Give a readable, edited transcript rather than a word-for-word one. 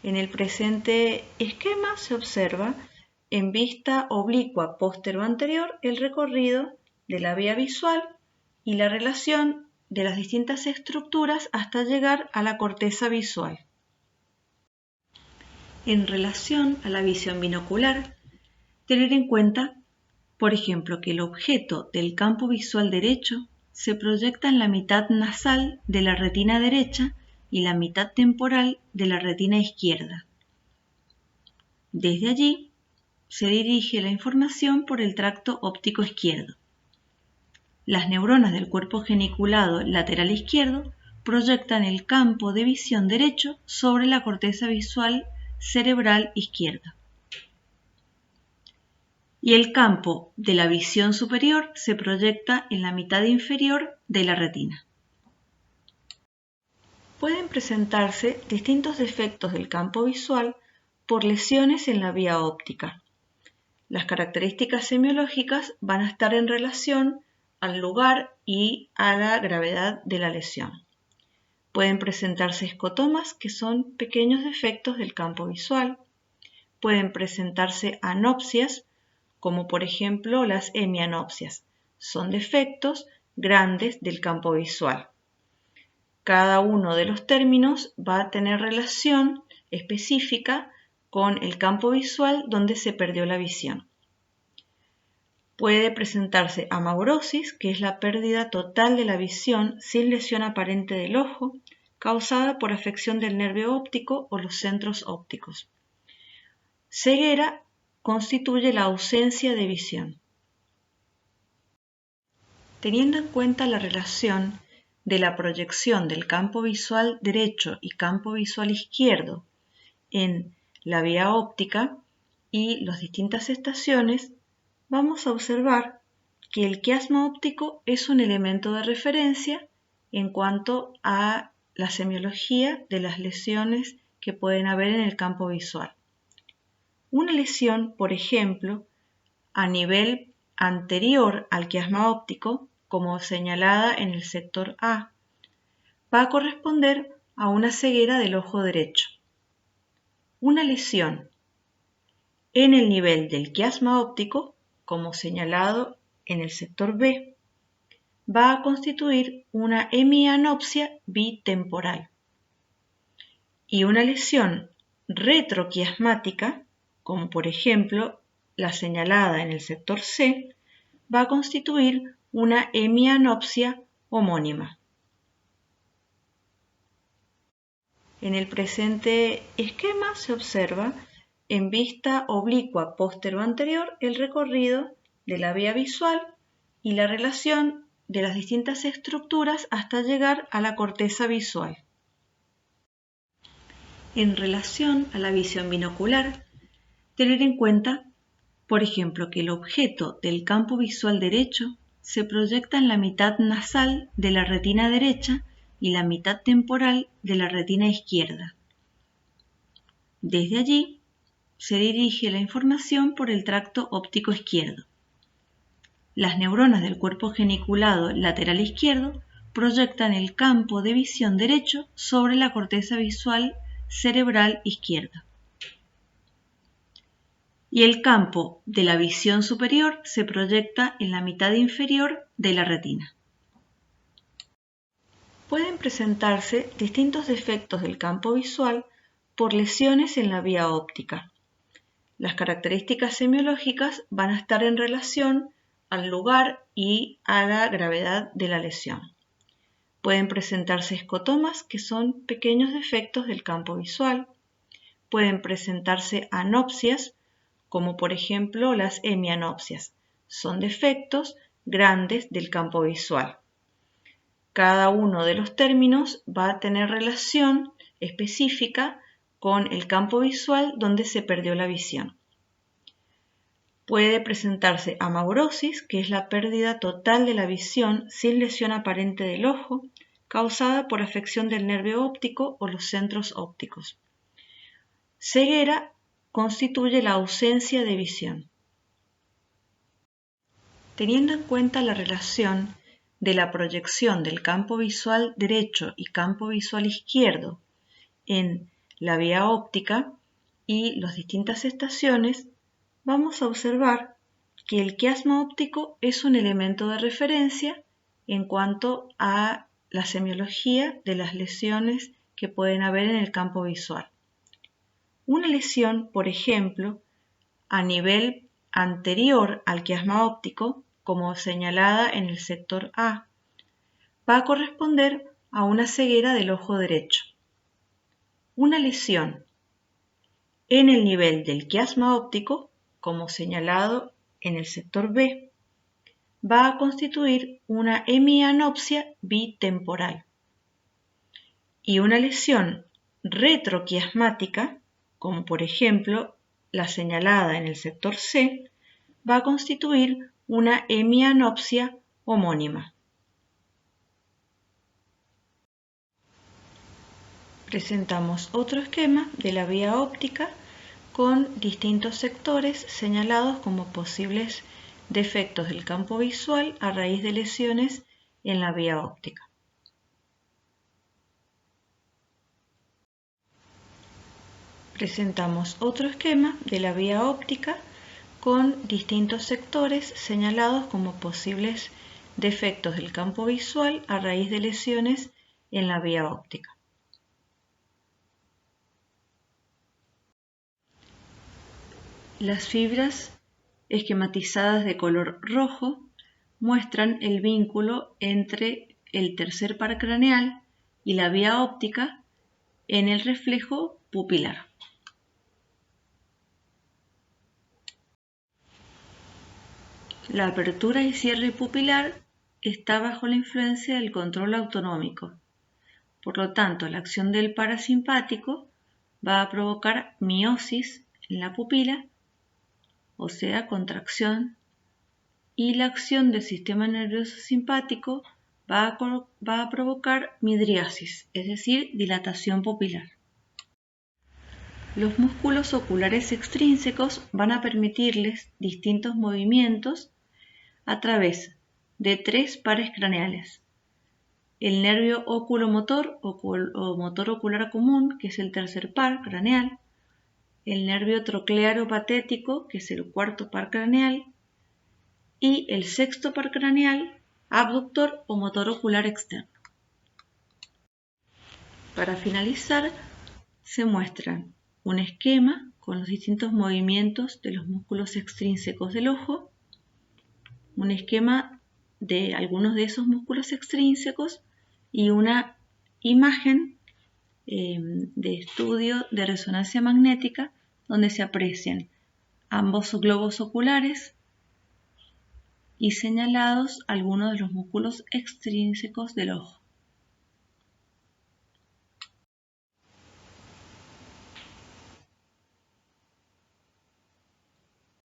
En el presente esquema se observa en vista oblicua póstero-anterior el recorrido de la vía visual y la relación de las distintas estructuras hasta llegar a la corteza visual. En relación a la visión binocular, tener en cuenta, por ejemplo, que el objeto del campo visual derecho se proyecta en la mitad nasal de la retina derecha y la mitad temporal de la retina izquierda. Desde allí se dirige la información por el tracto óptico izquierdo. Las neuronas del cuerpo geniculado lateral izquierdo proyectan el campo de visión derecho sobre la corteza visual cerebral izquierda. Y el campo de la visión superior se proyecta en la mitad inferior de la retina. Pueden presentarse distintos defectos del campo visual por lesiones en la vía óptica. Las características semiológicas van a estar en relación al lugar y a la gravedad de la lesión. Pueden presentarse escotomas, que son pequeños defectos del campo visual. Pueden presentarse anopsias, como por ejemplo las hemianopsias. Son defectos grandes del campo visual. Cada uno de los términos va a tener relación específica con el campo visual donde se perdió la visión. Puede presentarse amaurosis, que es la pérdida total de la visión sin lesión aparente del ojo, causada por afección del nervio óptico o los centros ópticos. Ceguera constituye la ausencia de visión. Teniendo en cuenta la relación de la proyección del campo visual derecho y campo visual izquierdo en la vía óptica y las distintas estaciones, vamos a observar que el quiasma óptico es un elemento de referencia en cuanto a la semiología de las lesiones que pueden haber en el campo visual. Una lesión, por ejemplo, a nivel anterior al quiasma óptico, como señalada en el sector A, va a corresponder a una ceguera del ojo derecho. Una lesión en el nivel del quiasma óptico, como señalado en el sector B, va a constituir una hemianopsia bitemporal. Y una lesión retroquiasmática, como por ejemplo la señalada en el sector C, va a constituir una hemianopsia homónima. En el presente esquema se observa en vista oblicua póstero-anterior el recorrido de la vía visual y la relación de las distintas estructuras hasta llegar a la corteza visual. En relación a la visión binocular, tener en cuenta, por ejemplo, que el objeto del campo visual derecho se proyecta en la mitad nasal de la retina derecha y la mitad temporal de la retina izquierda. Desde allí se dirige la información por el tracto óptico izquierdo. Las neuronas del cuerpo geniculado lateral izquierdo proyectan el campo de visión derecho sobre la corteza visual cerebral izquierda. Y el campo de la visión superior se proyecta en la mitad inferior de la retina. Pueden presentarse distintos defectos del campo visual por lesiones en la vía óptica. Las características semiológicas van a estar en relación al lugar y a la gravedad de la lesión. Pueden presentarse escotomas, que son pequeños defectos del campo visual. Pueden presentarse anopsias, como por ejemplo las hemianopsias. Son defectos grandes del campo visual. Cada uno de los términos va a tener relación específica con el campo visual donde se perdió la visión. Puede presentarse amaurosis, que es la pérdida total de la visión sin lesión aparente del ojo, causada por afección del nervio óptico o los centros ópticos. Ceguera constituye la ausencia de visión. Teniendo en cuenta la relación de la proyección del campo visual derecho y campo visual izquierdo en la vía óptica y las distintas estaciones, vamos a observar que el quiasma óptico es un elemento de referencia en cuanto a la semiología de las lesiones que pueden haber en el campo visual. Una lesión, por ejemplo, a nivel anterior al quiasma óptico, como señalada en el sector A, va a corresponder a una ceguera del ojo derecho. Una lesión en el nivel del quiasma óptico, como señalado en el sector B, va a constituir una hemianopsia bitemporal. Y una lesión retroquiasmática, como por ejemplo la señalada en el sector C, va a constituir una hemianopsia homónima. Presentamos otro esquema de la vía óptica con distintos sectores señalados como posibles defectos del campo visual a raíz de lesiones en la vía óptica. Presentamos otro esquema de la vía óptica con distintos sectores señalados como posibles defectos del campo visual a raíz de lesiones en la vía óptica. Las fibras esquematizadas de color rojo muestran el vínculo entre el tercer par craneal y la vía óptica en el reflejo pupilar. La apertura y cierre pupilar está bajo la influencia del control autonómico. Por lo tanto, la acción del parasimpático va a provocar miosis en la pupila, o sea, contracción, y la acción del sistema nervioso simpático va a provocar midriasis, es decir, dilatación pupilar. Los músculos oculares extrínsecos van a permitirles distintos movimientos a través de tres pares craneales. El nervio oculomotor o motor ocular común, que es el tercer par craneal, el nervio troclearo patético, que es el cuarto par craneal, y el sexto par craneal, abductor o motor ocular externo. Para finalizar, se muestra un esquema con los distintos movimientos de los músculos extrínsecos del ojo, un esquema de algunos de esos músculos extrínsecos y una imagen de estudio de resonancia magnética donde se aprecian ambos globos oculares y señalados algunos de los músculos extrínsecos del ojo.